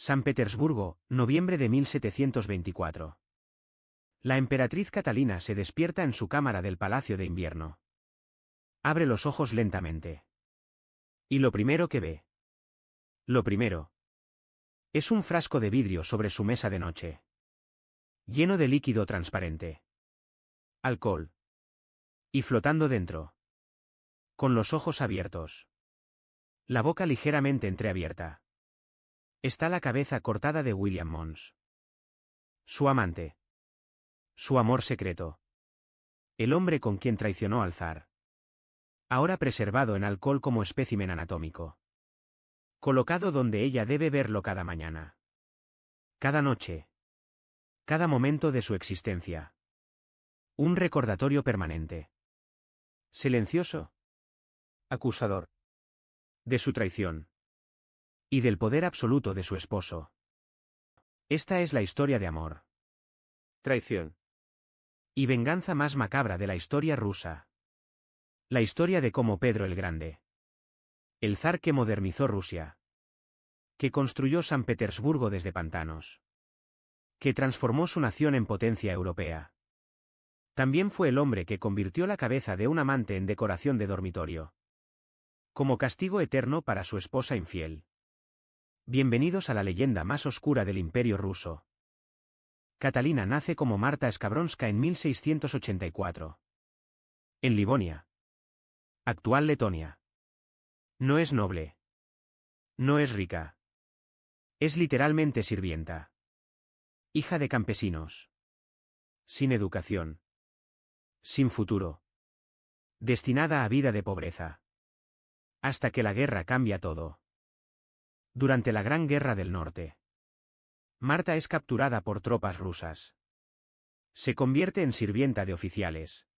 San Petersburgo, noviembre de 1724. La emperatriz Catalina se despierta en su cámara del Palacio de Invierno. Abre los ojos lentamente. Y lo primero que ve. Lo primero. Es un frasco de vidrio sobre su mesa de noche. Lleno de líquido transparente. Alcohol. Y flotando dentro. Con los ojos abiertos. La boca ligeramente entreabierta. Está la cabeza cortada de William Mons. Su amante. Su amor secreto. El hombre con quien traicionó al zar. Ahora preservado en alcohol como espécimen anatómico. Colocado donde ella debe verlo cada mañana. Cada noche. Cada momento de su existencia. Un recordatorio permanente. Silencioso. Acusador. De su traición. Y del poder absoluto de su esposo. Esta es la historia de amor. Traición. Y venganza más macabra de la historia rusa. La historia de cómo Pedro el Grande. El zar que modernizó Rusia. Que construyó San Petersburgo desde pantanos. Que transformó su nación en potencia europea. También fue el hombre que convirtió la cabeza de un amante en decoración de dormitorio. Como castigo eterno para su esposa infiel. Bienvenidos a la leyenda más oscura del Imperio ruso. Catalina nace como Marta Skavronska en 1684. En Livonia. Actual Letonia. No es noble. No es rica. Es literalmente sirvienta. Hija de campesinos. Sin educación. Sin futuro. Destinada a vida de pobreza. Hasta que la guerra cambia todo. Durante la Gran Guerra del Norte. Marta es capturada por tropas rusas. Se convierte en sirvienta de oficiales.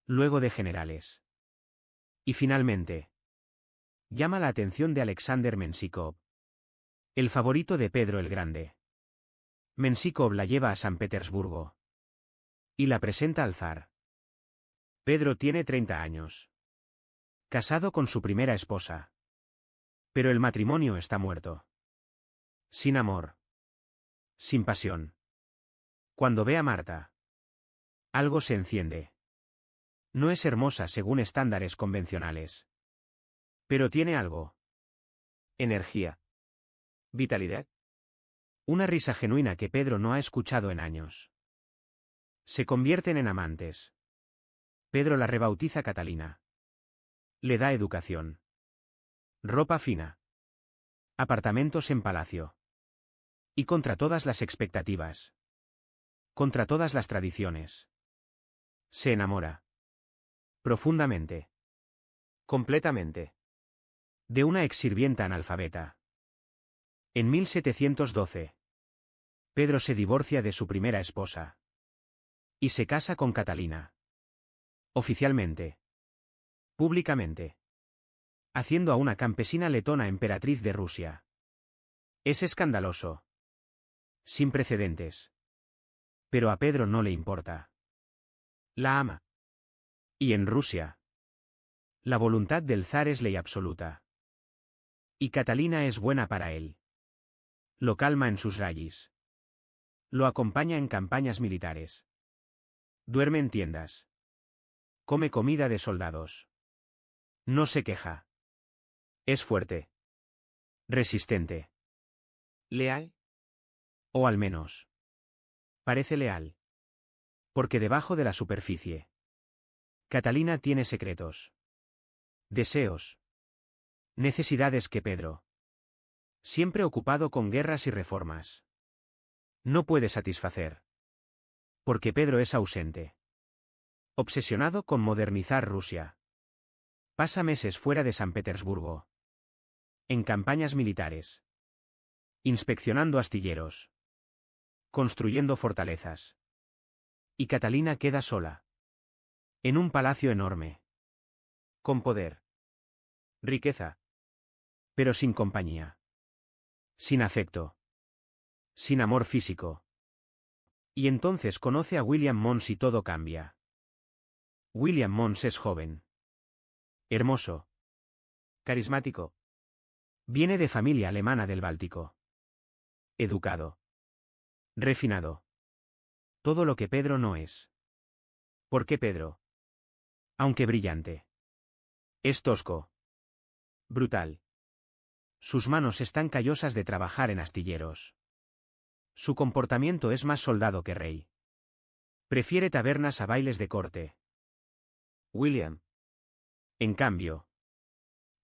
Luego de generales. Y finalmente. Llama la atención de Alexander Menshikov. El favorito de Pedro el Grande. Menshikov la lleva a San Petersburgo. Y la presenta al zar. Pedro tiene 30 años. Casado con su primera esposa. Pero el matrimonio está muerto. Sin amor. Sin pasión. Cuando ve a Marta. Algo se enciende. No es hermosa según estándares convencionales. Pero tiene algo. Energía. Vitalidad. Una risa genuina que Pedro no ha escuchado en años. Se convierten en amantes. Pedro la rebautiza Catalina. Le da educación. Ropa fina. Apartamentos en palacio. Y contra todas las expectativas. Contra todas las tradiciones. Se enamora. Profundamente. Completamente. De una exsirvienta analfabeta. En 1712. Pedro se divorcia de su primera esposa. Y se casa con Catalina. Oficialmente. Públicamente. Haciendo a una campesina letona emperatriz de Rusia. Es escandaloso. Sin precedentes. Pero a Pedro no le importa. La ama. Y en Rusia. La voluntad del zar es ley absoluta. Y Catalina es buena para él. Lo calma en sus rallis. Lo acompaña en campañas militares. Duerme en tiendas. Come comida de soldados. No se queja. Es fuerte. Resistente. ¿Leal? O al menos. Parece leal. Porque debajo de la superficie. Catalina tiene secretos. Deseos. Necesidades que Pedro. Siempre ocupado con guerras y reformas. No puede satisfacer. Porque Pedro es ausente. Obsesionado con modernizar Rusia. Pasa meses fuera de San Petersburgo. En campañas militares. Inspeccionando astilleros. Construyendo fortalezas. Y Catalina queda sola. En un palacio enorme. Con poder. Riqueza. Pero sin compañía. Sin afecto. Sin amor físico. Y entonces conoce a William Mons y todo cambia. William Mons es joven. Hermoso. Carismático. Viene de familia alemana del Báltico. Educado. Refinado. Todo lo que Pedro no es. ¿Por qué Pedro? Aunque brillante. Es tosco. Brutal. Sus manos están callosas de trabajar en astilleros. Su comportamiento es más soldado que rey. Prefiere tabernas a bailes de corte. William. En cambio.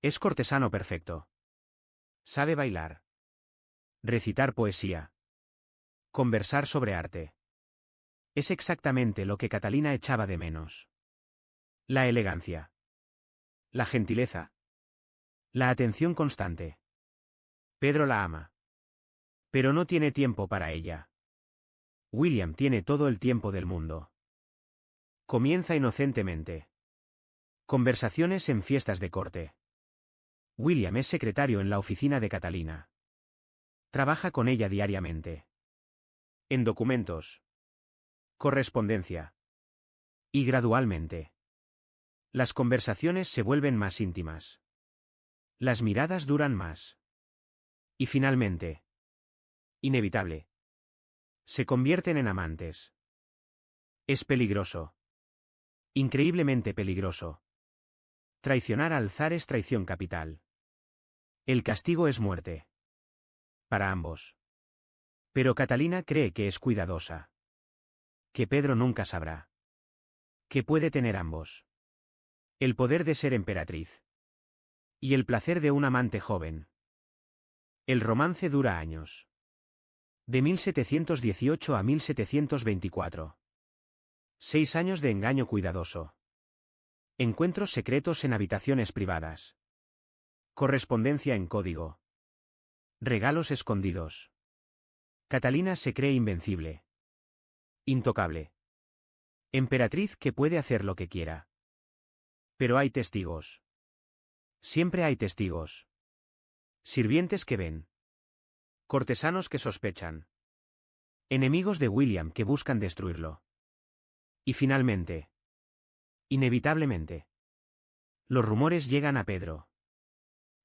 Es cortesano perfecto. Sabe bailar. Recitar poesía. Conversar sobre arte. Es exactamente lo que Catalina echaba de menos. La elegancia. La gentileza. La atención constante. Pedro la ama. Pero no tiene tiempo para ella. William tiene todo el tiempo del mundo. Comienza inocentemente. Conversaciones en fiestas de corte. William es secretario en la oficina de Catalina. Trabaja con ella diariamente. En documentos. Correspondencia. Y gradualmente. Las conversaciones se vuelven más íntimas. Las miradas duran más. Y finalmente. Inevitable. Se convierten en amantes. Es peligroso. Increíblemente peligroso. Traicionar al zar es traición capital. El castigo es muerte. Para ambos. Pero Catalina cree que es cuidadosa. Que Pedro nunca sabrá. Que puede tener ambos. El poder de ser emperatriz. Y el placer de un amante joven. El romance dura años. De 1718 a 1724. 6 años de engaño cuidadoso. Encuentros secretos en habitaciones privadas. Correspondencia en código. Regalos escondidos. Catalina se cree invencible. Intocable. Emperatriz que puede hacer lo que quiera. Pero hay testigos. Siempre hay testigos. Sirvientes que ven. Cortesanos que sospechan. Enemigos de William que buscan destruirlo. Y finalmente. Inevitablemente. Los rumores llegan a Pedro.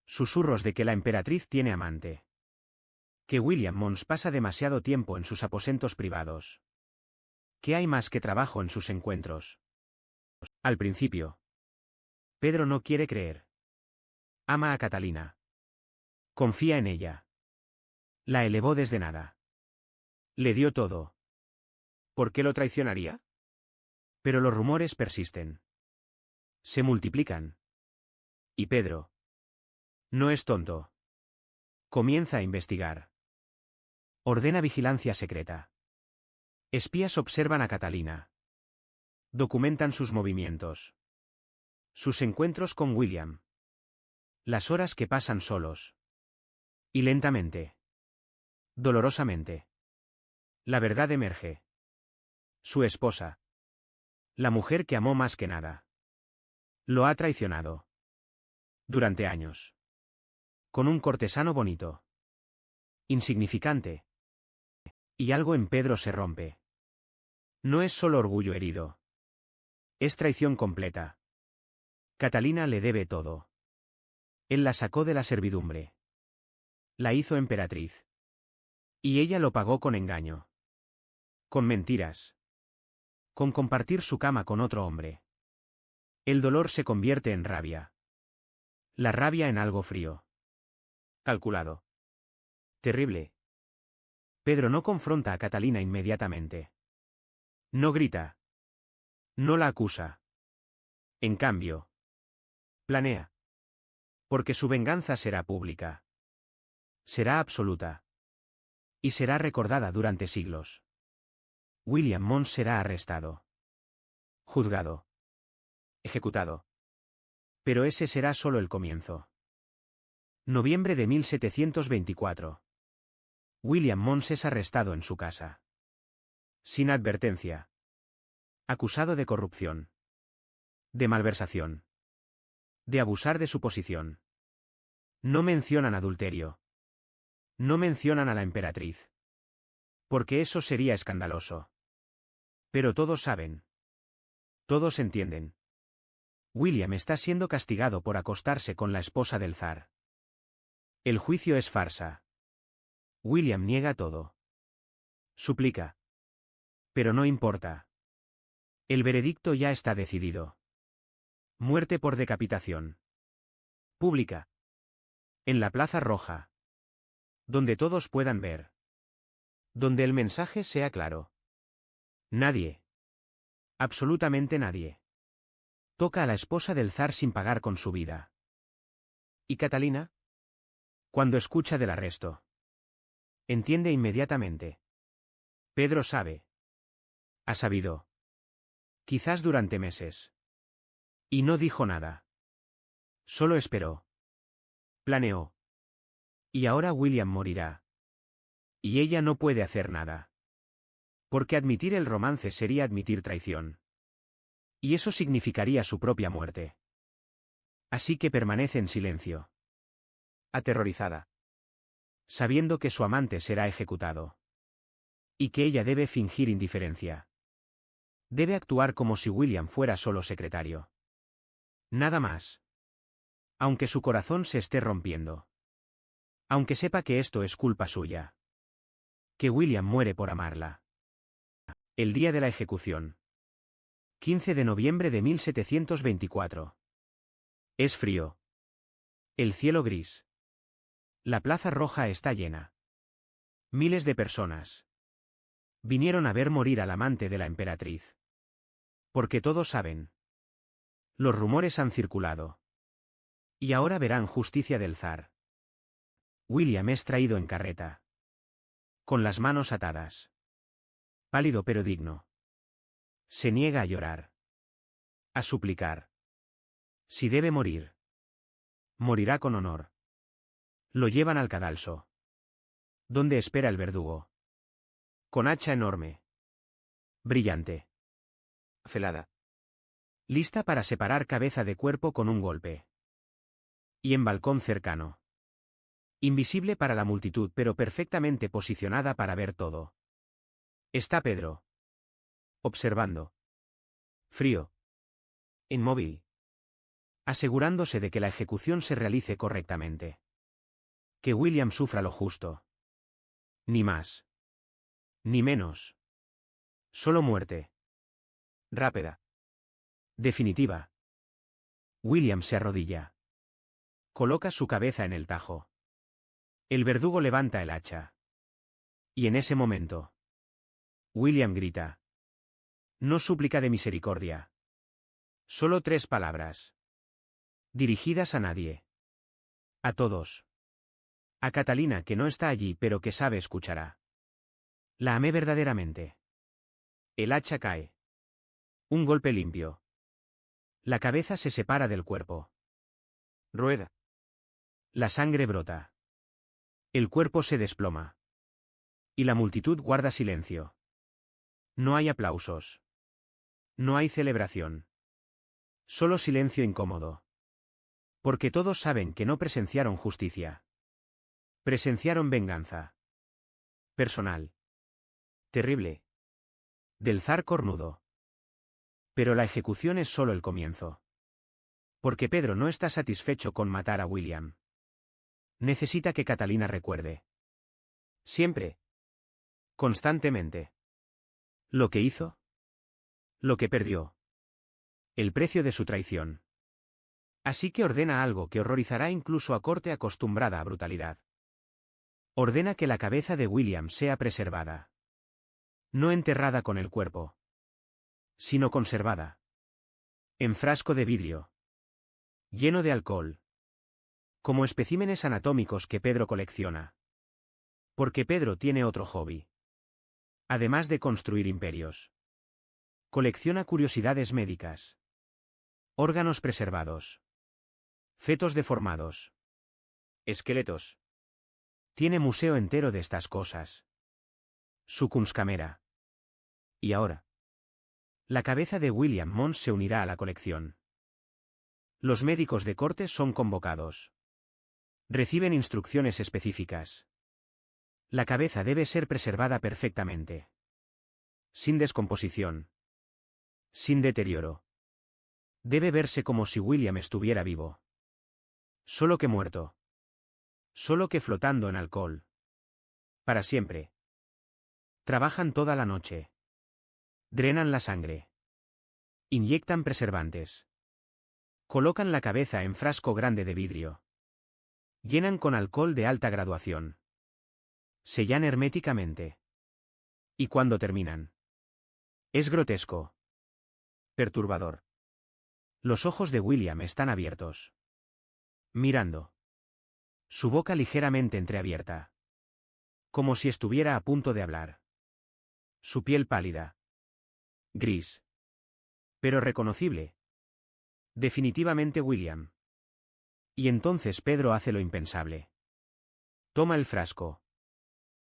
Susurros de que la emperatriz tiene amante. Que William Mons pasa demasiado tiempo en sus aposentos privados. Que hay más que trabajo en sus encuentros. Al principio. Pedro no quiere creer. Ama a Catalina. Confía en ella. La elevó desde nada. Le dio todo. ¿Por qué lo traicionaría? Pero los rumores persisten. Se multiplican. Y Pedro. No es tonto. Comienza a investigar. Ordena vigilancia secreta. Espías observan a Catalina. Documentan sus movimientos. Sus encuentros con William. Las horas que pasan solos. Y lentamente. Dolorosamente. La verdad emerge. Su esposa. La mujer que amó más que nada. Lo ha traicionado. Durante años. Con un cortesano bonito. Insignificante. Y algo en Pedro se rompe. No es solo orgullo herido. Es traición completa. Catalina le debe todo. Él la sacó de la servidumbre. La hizo emperatriz. Y ella lo pagó con engaño. Con mentiras. Con compartir su cama con otro hombre. El dolor se convierte en rabia. La rabia en algo frío. Calculado. Terrible. Pedro no confronta a Catalina inmediatamente. No grita. No la acusa. En cambio. Planea. Porque su venganza será pública. Será absoluta. Y será recordada durante siglos. William Mons será arrestado. Juzgado. Ejecutado. Pero ese será solo el comienzo. Noviembre de 1724. William Mons es arrestado en su casa. Sin advertencia. Acusado de corrupción. De malversación. De abusar de su posición. No mencionan adulterio. No mencionan a la emperatriz. Porque eso sería escandaloso. Pero todos saben. Todos entienden. William está siendo castigado por acostarse con la esposa del zar. El juicio es farsa. William niega todo. Suplica. Pero no importa. El veredicto ya está decidido. Muerte por decapitación. Pública. En la Plaza Roja. Donde todos puedan ver. Donde el mensaje sea claro. Nadie. Absolutamente nadie. Toca a la esposa del zar sin pagar con su vida. ¿Y Catalina? Cuando escucha del arresto. Entiende inmediatamente. Pedro sabe. Ha sabido. Quizás durante meses. Y no dijo nada. Solo esperó. Planeó. Y ahora William morirá. Y ella no puede hacer nada. Porque admitir el romance sería admitir traición. Y eso significaría su propia muerte. Así que permanece en silencio. Aterrorizada. Sabiendo que su amante será ejecutado. Y que ella debe fingir indiferencia. Debe actuar como si William fuera solo secretario. Nada más. Aunque su corazón se esté rompiendo. Aunque sepa que esto es culpa suya. Que William muere por amarla. El día de la ejecución. 15 de noviembre de 1724. Es frío. El cielo gris. La Plaza Roja está llena. Miles de personas. Vinieron a ver morir al amante de la emperatriz. Porque todos saben. Los rumores han circulado. Y ahora verán justicia del zar. William es traído en carreta. Con las manos atadas. Pálido pero digno. Se niega a llorar. A suplicar. Si debe morir. Morirá con honor. Lo llevan al cadalso. Donde espera el verdugo. Con hacha enorme. Brillante. Afilada. Lista para separar cabeza de cuerpo con un golpe. Y en balcón cercano. Invisible para la multitud pero perfectamente posicionada para ver todo. Está Pedro. Observando. Frío. Inmóvil. Asegurándose de que la ejecución se realice correctamente. Que William sufra lo justo. Ni más. Ni menos. Solo muerte. Rápida. Definitiva. William se arrodilla. Coloca su cabeza en el tajo. El verdugo levanta el hacha. Y en ese momento. William grita. No súplica de misericordia. Solo 3 palabras. Dirigidas a nadie. A todos. A Catalina que no está allí pero que sabe escuchará. La amé verdaderamente. El hacha cae. Un golpe limpio. La cabeza se separa del cuerpo. Rueda. La sangre brota. El cuerpo se desploma. Y la multitud guarda silencio. No hay aplausos. No hay celebración. Solo silencio incómodo. Porque todos saben que no presenciaron justicia. Presenciaron venganza. Personal. Terrible. Del zar cornudo. Pero la ejecución es solo el comienzo. Porque Pedro no está satisfecho con matar a William. Necesita que Catalina recuerde. Siempre. Constantemente. Lo que hizo. Lo que perdió. El precio de su traición. Así que ordena algo que horrorizará incluso a corte acostumbrada a brutalidad. Ordena que la cabeza de William sea preservada. No enterrada con el cuerpo. Sino conservada. En frasco de vidrio. Lleno de alcohol. Como especímenes anatómicos que Pedro colecciona. Porque Pedro tiene otro hobby. Además de construir imperios. Colecciona curiosidades médicas. Órganos preservados. Fetos deformados. Esqueletos. Tiene museo entero de estas cosas. Su Kunstkamera. Y ahora. La cabeza de William Mons se unirá a la colección. Los médicos de corte son convocados. Reciben instrucciones específicas. La cabeza debe ser preservada perfectamente. Sin descomposición. Sin deterioro. Debe verse como si William estuviera vivo. Solo que muerto. Solo que flotando en alcohol. Para siempre. Trabajan toda la noche. Drenan la sangre. Inyectan preservantes. Colocan la cabeza en frasco grande de vidrio. Llenan con alcohol de alta graduación. Sellan herméticamente. ¿Y cuando terminan? Es grotesco. Perturbador. Los ojos de William están abiertos. Mirando. Su boca ligeramente entreabierta. Como si estuviera a punto de hablar. Su piel pálida. Gris. Pero reconocible. Definitivamente William. Y entonces Pedro hace lo impensable. Toma el frasco.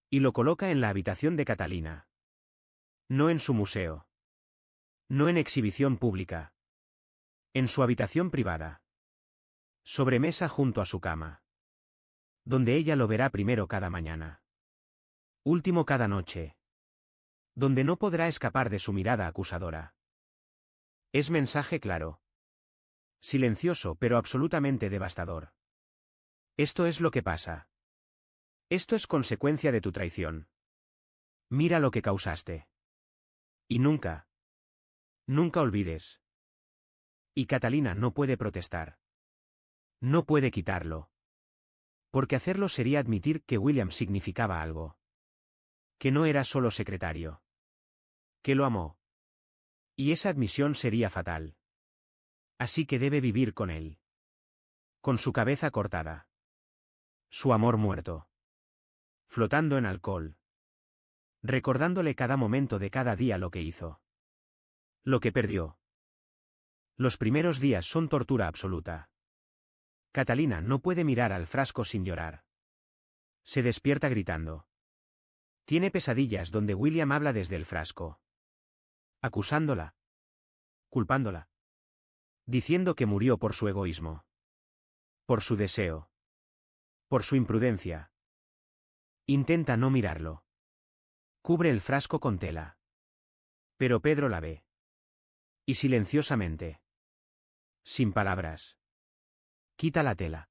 Y lo coloca en la habitación de Catalina. No en su museo. No en exhibición pública. En su habitación privada. Sobre mesa junto a su cama. Donde ella lo verá primero cada mañana. Último cada noche. Donde no podrá escapar de su mirada acusadora. Es mensaje claro. Silencioso pero absolutamente devastador. Esto es lo que pasa. Esto es consecuencia de tu traición. Mira lo que causaste. Y nunca. Nunca olvides. Y Catalina no puede protestar. No puede quitarlo. Porque hacerlo sería admitir que William significaba algo. Que no era solo secretario. Que lo amó. Y esa admisión sería fatal. Así que debe vivir con él. Con su cabeza cortada. Su amor muerto. Flotando en alcohol. Recordándole cada momento de cada día lo que hizo. Lo que perdió. Los primeros días son tortura absoluta. Catalina no puede mirar al frasco sin llorar. Se despierta gritando. Tiene pesadillas donde William habla desde el frasco. Acusándola. Culpándola. Diciendo que murió por su egoísmo. Por su deseo. Por su imprudencia. Intenta no mirarlo. Cubre el frasco con tela. Pero Pedro la ve. Y silenciosamente. Sin palabras. Quita la tela.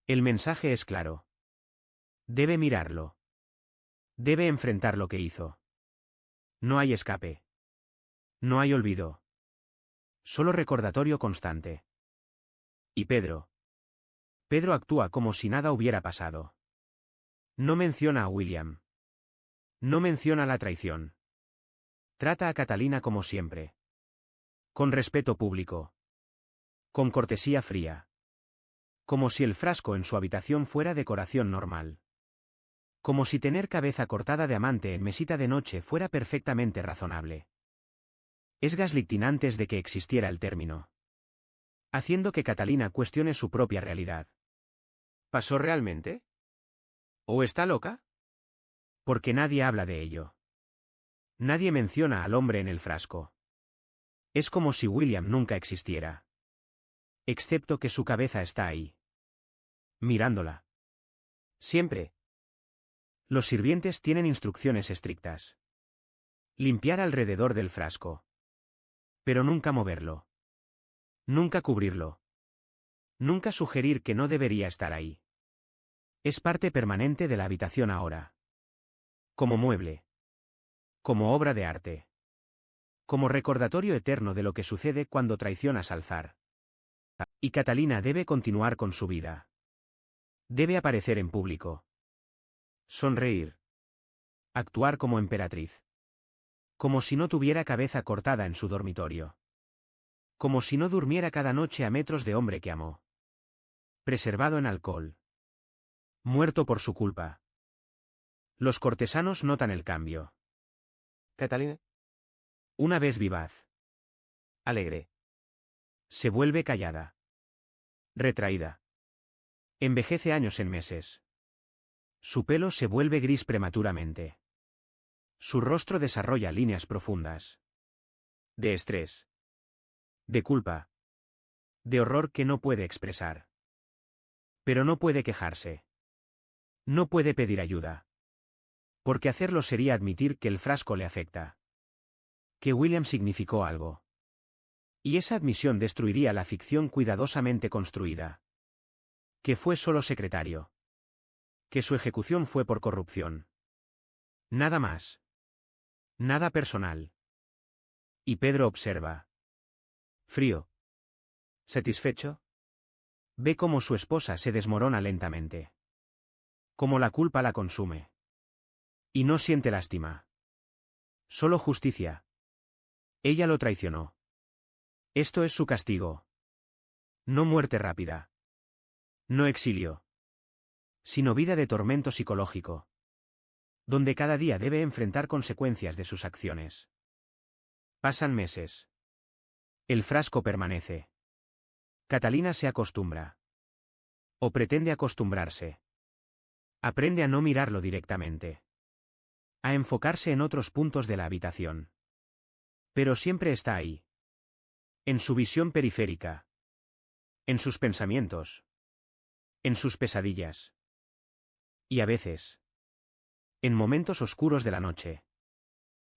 El mensaje es claro. Debe mirarlo. Debe enfrentar lo que hizo. No hay escape. No hay olvido. Solo recordatorio constante. Y Pedro. Pedro actúa como si nada hubiera pasado. No menciona a William. No menciona la traición. Trata a Catalina como siempre. Con respeto público. Con cortesía fría. Como si el frasco en su habitación fuera decoración normal. Como si tener cabeza cortada de amante en mesita de noche fuera perfectamente razonable. Es gaslighting antes de que existiera el término. Haciendo que Catalina cuestione su propia realidad. ¿Pasó realmente? ¿O está loca? Porque nadie habla de ello. Nadie menciona al hombre en el frasco. Es como si William nunca existiera. Excepto que su cabeza está ahí. Mirándola. Siempre. Los sirvientes tienen instrucciones estrictas. Limpiar alrededor del frasco. Pero nunca moverlo. Nunca cubrirlo. Nunca sugerir que no debería estar ahí. Es parte permanente de la habitación ahora. Como mueble. Como obra de arte. Como recordatorio eterno de lo que sucede cuando traicionas al zar. Y Catalina debe continuar con su vida. Debe aparecer en público. Sonreír. Actuar como emperatriz. Como si no tuviera cabeza cortada en su dormitorio. Como si no durmiera cada noche a metros de hombre que amó. Preservado en alcohol. Muerto por su culpa. Los cortesanos notan el cambio. Catalina. Una vez vivaz. Alegre. Se vuelve callada. Retraída. Envejece años en meses. Su pelo se vuelve gris prematuramente. Su rostro desarrolla líneas profundas. De estrés. De culpa. De horror que no puede expresar. Pero no puede quejarse. No puede pedir ayuda. Porque hacerlo sería admitir que el frasco le afecta. Que William significó algo. Y esa admisión destruiría la ficción cuidadosamente construida. Que fue solo secretario. Que su ejecución fue por corrupción. Nada más. Nada personal. Y Pedro observa. Frío. ¿Satisfecho? Ve cómo su esposa se desmorona lentamente. Cómo la culpa la consume. Y no siente lástima. Solo justicia. Ella lo traicionó. Esto es su castigo. No muerte rápida. No exilio. Sino vida de tormento psicológico. Donde cada día debe enfrentar consecuencias de sus acciones. Pasan meses. El frasco permanece. Catalina se acostumbra. O pretende acostumbrarse. Aprende a no mirarlo directamente. A enfocarse en otros puntos de la habitación. Pero siempre está ahí. En su visión periférica. En sus pensamientos. En sus pesadillas. Y a veces. En momentos oscuros de la noche.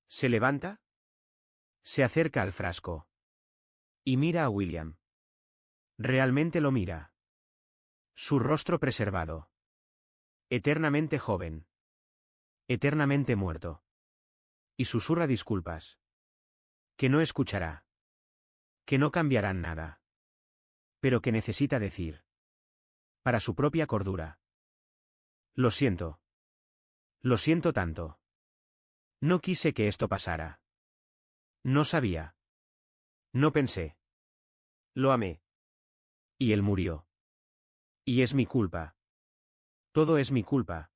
Se levanta. Se acerca al frasco. Y mira a William. Realmente lo mira. Su rostro preservado. Eternamente joven. Eternamente muerto. Y susurra disculpas. Que no escuchará. Que no cambiarán nada. Pero que necesita decir. Para su propia cordura. Lo siento. Lo siento tanto. No quise que esto pasara. No sabía. No pensé. Lo amé. Y él murió. Y es mi culpa. Todo es mi culpa.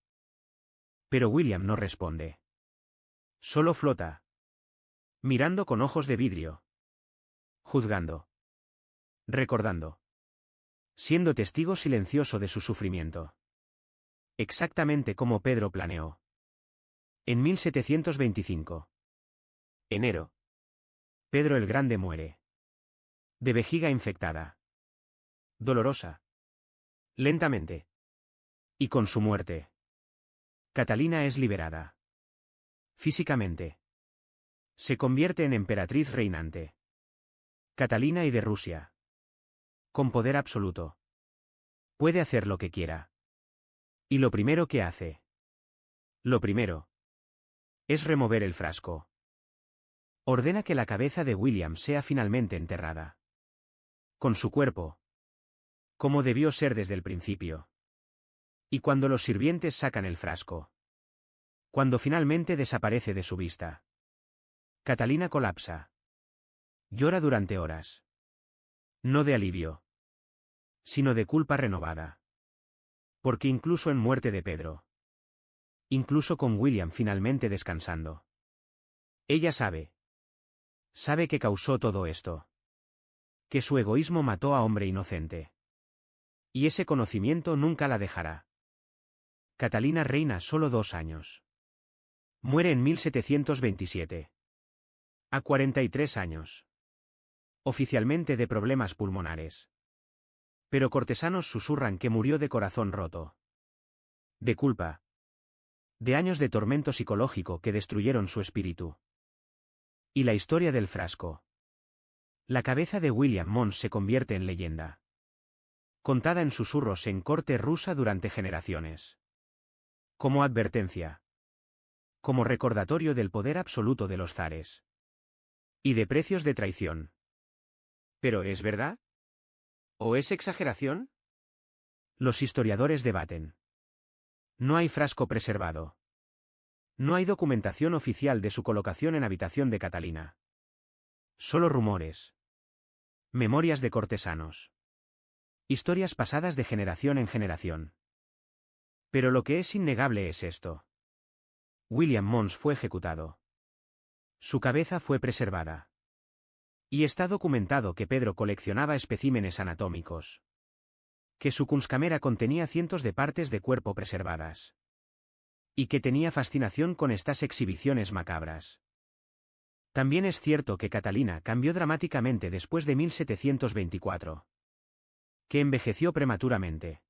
Pero William no responde. Solo flota. Mirando con ojos de vidrio. Juzgando. Recordando. Siendo testigo silencioso de su sufrimiento. Exactamente como Pedro planeó. En 1725. Enero. Pedro el Grande muere. De vejiga infectada. Dolorosa. Lentamente. Y con su muerte. Catalina es liberada. Físicamente. Se convierte en emperatriz reinante. Catalina y de Rusia. Con poder absoluto. Puede hacer lo que quiera. Y lo primero que hace. Lo primero. Es remover el frasco. Ordena que la cabeza de William sea finalmente enterrada. Con su cuerpo. Como debió ser desde el principio. Y cuando los sirvientes sacan el frasco. Cuando finalmente desaparece de su vista. Catalina colapsa. Llora durante horas. No de alivio. Sino de culpa renovada. Porque incluso en muerte de Pedro. Incluso con William finalmente descansando. Ella sabe. Sabe que causó todo esto. Que su egoísmo mató a hombre inocente. Y ese conocimiento nunca la dejará. Catalina reina solo 2 años. Muere en 1727. A 43 años. Oficialmente de problemas pulmonares. Pero cortesanos susurran que murió de corazón roto. De culpa. De años de tormento psicológico que destruyeron su espíritu. Y la historia del frasco. La cabeza de William Mons se convierte en leyenda. Contada en susurros en corte rusa durante generaciones. Como advertencia. Como recordatorio del poder absoluto de los zares. Y de precios de traición. ¿Pero es verdad? ¿O es exageración? Los historiadores debaten. No hay frasco preservado. No hay documentación oficial de su colocación en habitación de Catalina. Solo rumores. Memorias de cortesanos. Historias pasadas de generación en generación. Pero lo que es innegable es esto. William Mons fue ejecutado. Su cabeza fue preservada. Y está documentado que Pedro coleccionaba especímenes anatómicos. Que su Kunstkamera contenía cientos de partes de cuerpo preservadas. Y que tenía fascinación con estas exhibiciones macabras. También es cierto que Catalina cambió dramáticamente después de 1724. Que envejeció prematuramente.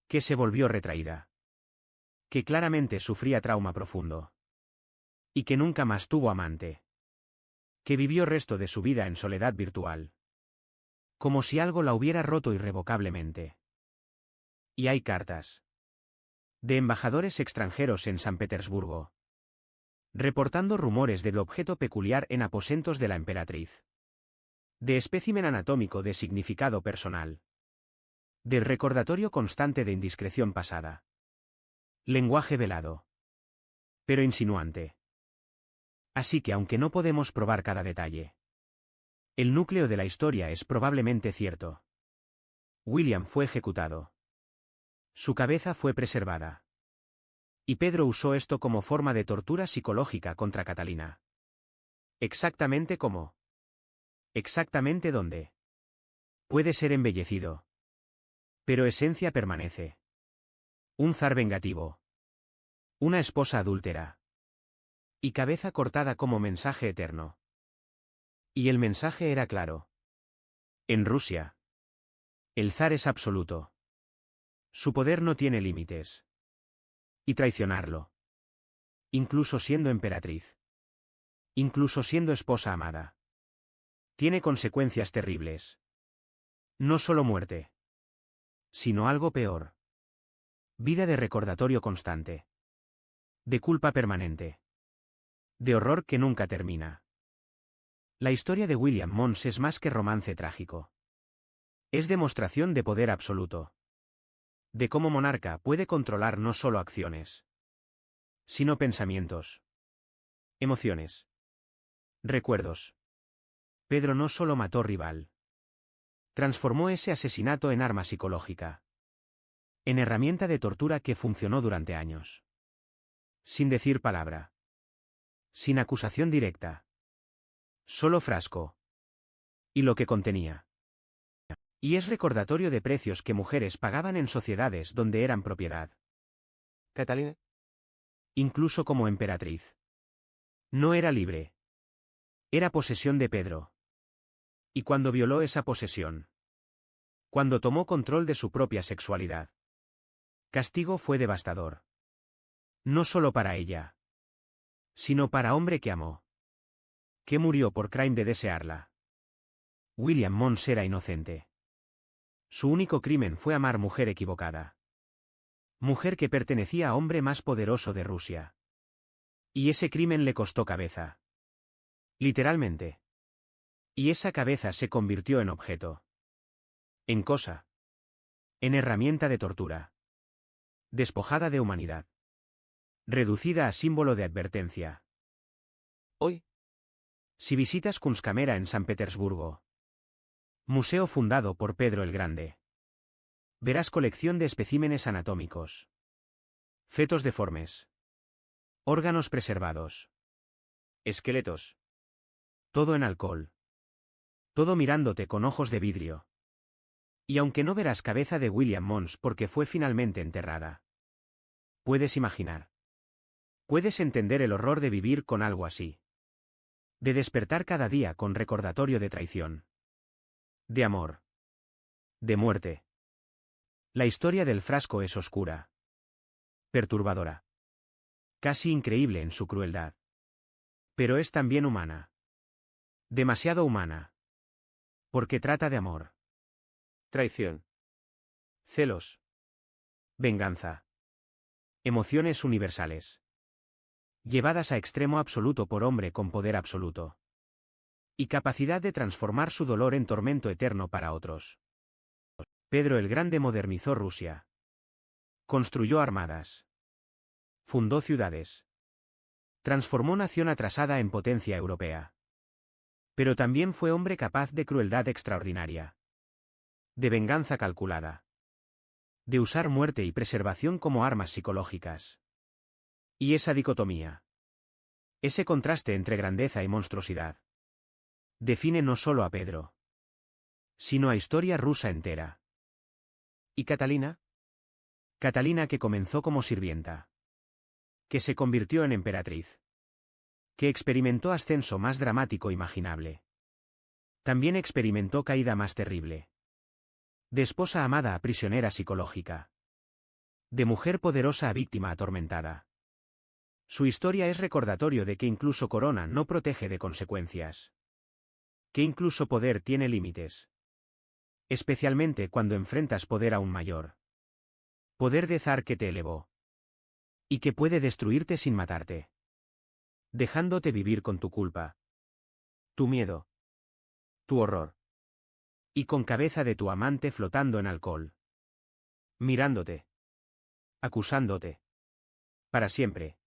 Que se volvió retraída. Que claramente sufría trauma profundo. Y que nunca más tuvo amante. Que vivió resto de su vida en soledad virtual. Como si algo la hubiera roto irrevocablemente. Y hay cartas. De embajadores extranjeros en San Petersburgo. Reportando rumores del objeto peculiar en aposentos de la emperatriz. De espécimen anatómico de significado personal. Del recordatorio constante de indiscreción pasada. Lenguaje velado. Pero insinuante. Así que aunque no podemos probar cada detalle, el núcleo de la historia es probablemente cierto. William fue ejecutado. Su cabeza fue preservada. Y Pedro usó esto como forma de tortura psicológica contra Catalina. ¿Exactamente cómo? ¿Exactamente dónde? Puede ser embellecido. Pero esencia permanece. Un zar vengativo. Una esposa adúltera. Y cabeza cortada como mensaje eterno. Y el mensaje era claro. En Rusia. El zar es absoluto. Su poder no tiene límites. Y traicionarlo. Incluso siendo emperatriz. Incluso siendo esposa amada. Tiene consecuencias terribles. No solo muerte. Sino algo peor. Vida de recordatorio constante. De culpa permanente. De horror que nunca termina. La historia de William Mons es más que romance trágico. Es demostración de poder absoluto. De cómo monarca puede controlar no solo acciones, sino pensamientos, emociones, recuerdos. Pedro no solo mató rival. Transformó ese asesinato en arma psicológica. En herramienta de tortura que funcionó durante años. Sin decir palabra. Sin acusación directa. Solo frasco. Y lo que contenía. Y es recordatorio de precios que mujeres pagaban en sociedades donde eran propiedad. Catalina. Incluso como emperatriz. No era libre. Era posesión de Pedro. Y cuando violó esa posesión. Cuando tomó control de su propia sexualidad. Castigo fue devastador. No solo para ella. Sino para hombre que amó. Que murió por crimen de desearla. William Mons era inocente. Su único crimen fue amar mujer equivocada. Mujer que pertenecía a hombre más poderoso de Rusia. Y ese crimen le costó cabeza. Literalmente. Y esa cabeza se convirtió en objeto. En cosa. En herramienta de tortura. Despojada de humanidad. Reducida a símbolo de advertencia. Hoy. Si visitas Kunstkamera en San Petersburgo. Museo fundado por Pedro el Grande. Verás colección de especímenes anatómicos. Fetos deformes. Órganos preservados. Esqueletos. Todo en alcohol. Todo mirándote con ojos de vidrio. Y aunque no verás cabeza de William Mons porque fue finalmente enterrada. Puedes imaginar. Puedes entender el horror de vivir con algo así. De despertar cada día con recordatorio de traición. De amor. De muerte. La historia del frasco es oscura. Perturbadora. Casi increíble en su crueldad. Pero es también humana. Demasiado humana. Porque trata de amor. Traición. Celos. Venganza. Emociones universales. Llevadas a extremo absoluto por hombre con poder absoluto. Y capacidad de transformar su dolor en tormento eterno para otros. Pedro el Grande modernizó Rusia. Construyó armadas. Fundó ciudades. Transformó nación atrasada en potencia europea. Pero también fue hombre capaz de crueldad extraordinaria. De venganza calculada. De usar muerte y preservación como armas psicológicas. Y esa dicotomía. Ese contraste entre grandeza y monstruosidad. Define no solo a Pedro. Sino a historia rusa entera. ¿Y Catalina? Catalina que comenzó como sirvienta. Que se convirtió en emperatriz. Que experimentó ascenso más dramático imaginable. También experimentó caída más terrible. De esposa amada a prisionera psicológica. De mujer poderosa a víctima atormentada. Su historia es recordatorio de que incluso corona no protege de consecuencias. Que incluso poder tiene límites. Especialmente cuando enfrentas poder aún mayor. Poder de zar que te elevó. Y que puede destruirte sin matarte. Dejándote vivir con tu culpa. Tu miedo. Tu horror. Y con cabeza de tu amante flotando en alcohol. Mirándote. Acusándote. Para siempre.